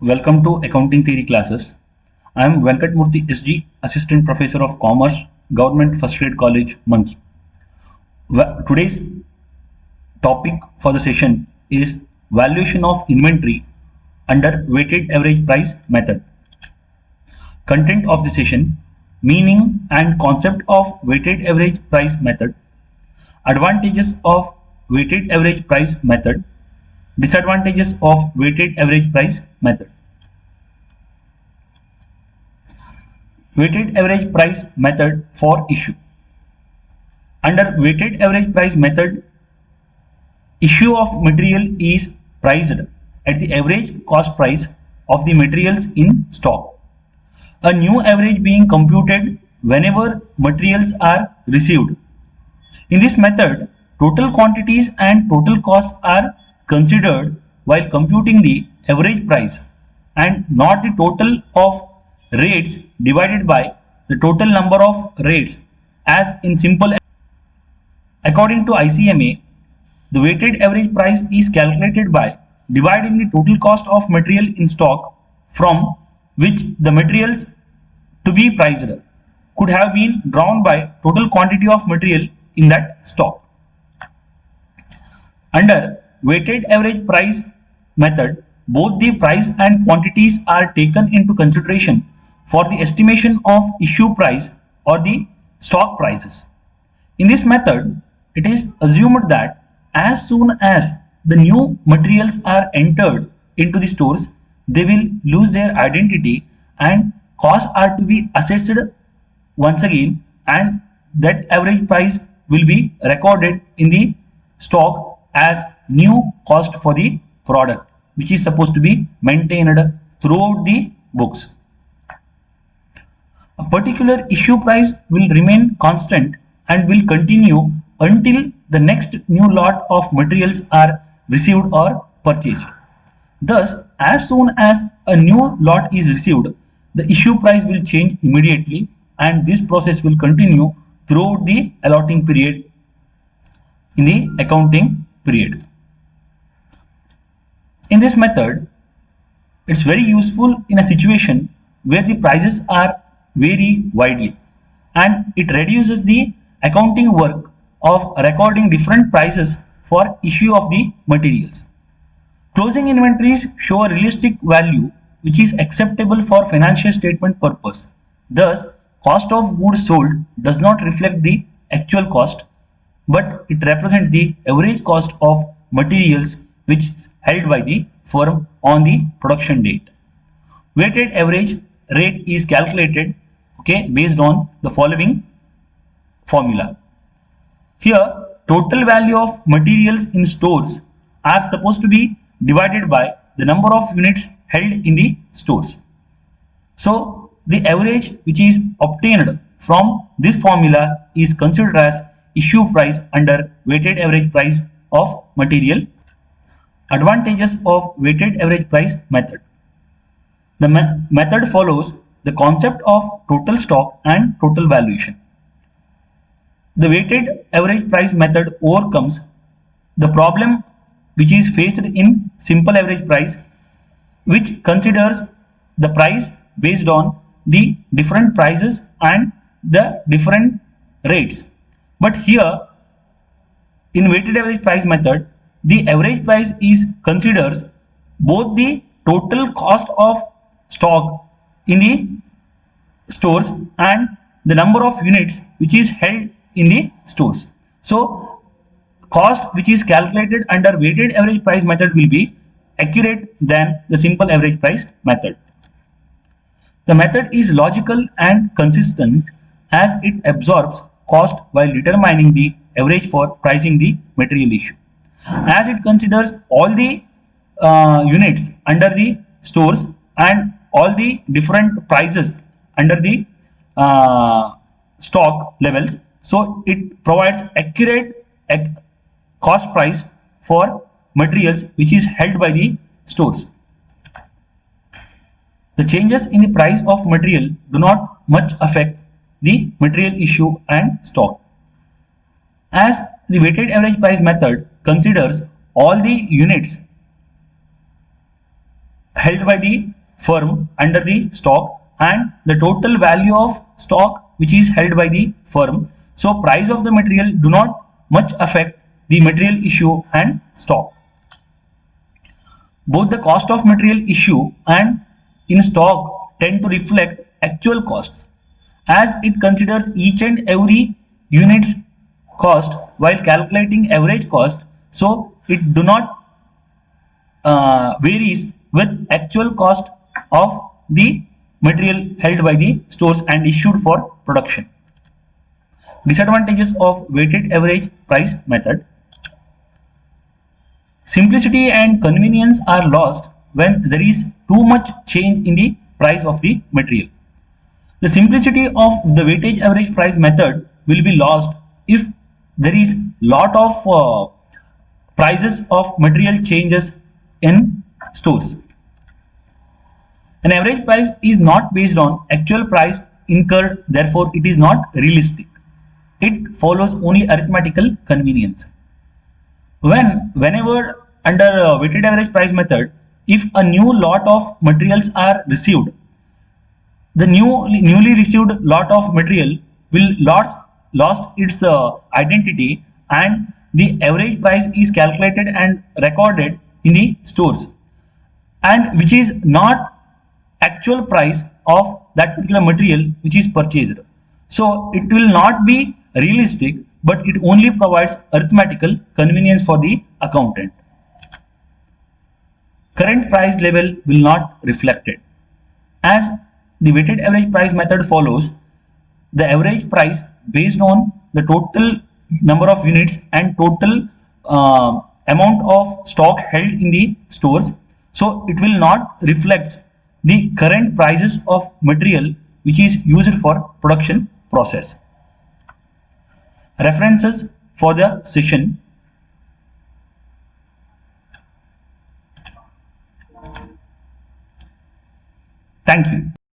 Welcome to Accounting Theory classes. I am Venkatmurthy SG, Assistant Professor of Commerce, Government First Grade College, Monkey. Today's topic for the session is valuation of inventory under weighted average price method. Content of the session: meaning and concept of weighted average price method, advantages of weighted average price method, disadvantages of weighted average price method. Weighted average price method for issue. Under weighted average price method, issue of material is priced at the average cost price of the materials in stock. A new average being computed whenever materials are received. In this method, total quantities and total costs are considered while computing the average price and not the total of rates divided by the total number of rates as in simple. According to ICMA, the weighted average price is calculated by dividing the total cost of material in stock from which the materials to be priced could have been drawn by total quantity of material in that stock. Under weighted average price method, both the price and quantities are taken into consideration for the estimation of issue price or the stock prices. In this method, it is assumed that as soon as the new materials are entered into the stores, they will lose their identity and costs are to be assessed once again, and that average price will be recorded in the stock as new cost for the product, which is supposed to be maintained throughout the books. A particular issue price will remain constant and will continue until the next new lot of materials are received or purchased. Thus, as soon as a new lot is received, the issue price will change immediately, and this process will continue throughout the allotting period in the accounting period. In this method, it's very useful in a situation where the prices are vary widely, and it reduces the accounting work of recording different prices for issue of the materials. Closing inventories show a realistic value which is acceptable for financial statement purpose. Thus, cost of goods sold does not reflect the actual cost, but it represents the average cost of materials which is held by the firm on the production date. Weighted average rate is calculated based on the following formula. Here, total value of materials in stores are supposed to be divided by the number of units held in the stores. So, the average which is obtained from this formula is considered as issue price under weighted average price of material. Advantages of weighted average price method. The method follows the concept of total stock and total valuation. The weighted average price method overcomes the problem which is faced in simple average price, which considers the price based on the different prices and the different rates. But here in weighted average price method, the average price is considers both the total cost of stock in the stores and the number of units which is held in the stores. So, cost which is calculated under weighted average price method will be accurate than the simple average price method. The method is logical and consistent as it absorbs cost while determining the average for pricing the material issue. As it considers all the units under the stores and all the different prices under the stock levels, so it provides accurate cost price for materials which is held by the stores. The changes in the price of material do not much affect the material issue and stock, as the weighted average price method considers all the units held by the firm under the stock and the total value of stock which is held by the firm. So price of the material do not much affect the material issue and stock. Both the cost of material issue and in stock tend to reflect actual costs as it considers each and every unit's cost while calculating average cost, so it do not varies with actual cost of the material held by the stores and issued for production. Disadvantages of weighted average price method. Simplicity and convenience are lost when there is too much change in the price of the material. The simplicity of the weighted average price method will be lost if there is lot of prices of material changes in stores. An average price is not based on actual price incurred, therefore it is not realistic. It follows only arithmetical convenience. Whenever under weighted average price method, if a new lot of materials are received, the newly received lot of material will lost its identity and the average price is calculated and recorded in the stores, and which is not actual price of that particular material which is purchased. So it will not be realistic, but it only provides arithmetical convenience for the accountant. Current price level will not reflect it. As the weighted average price method follows the average price based on the total number of units and total amount of stock held in the stores, so it will not reflect the current prices of material which is used for production process. References for the session. Thank you.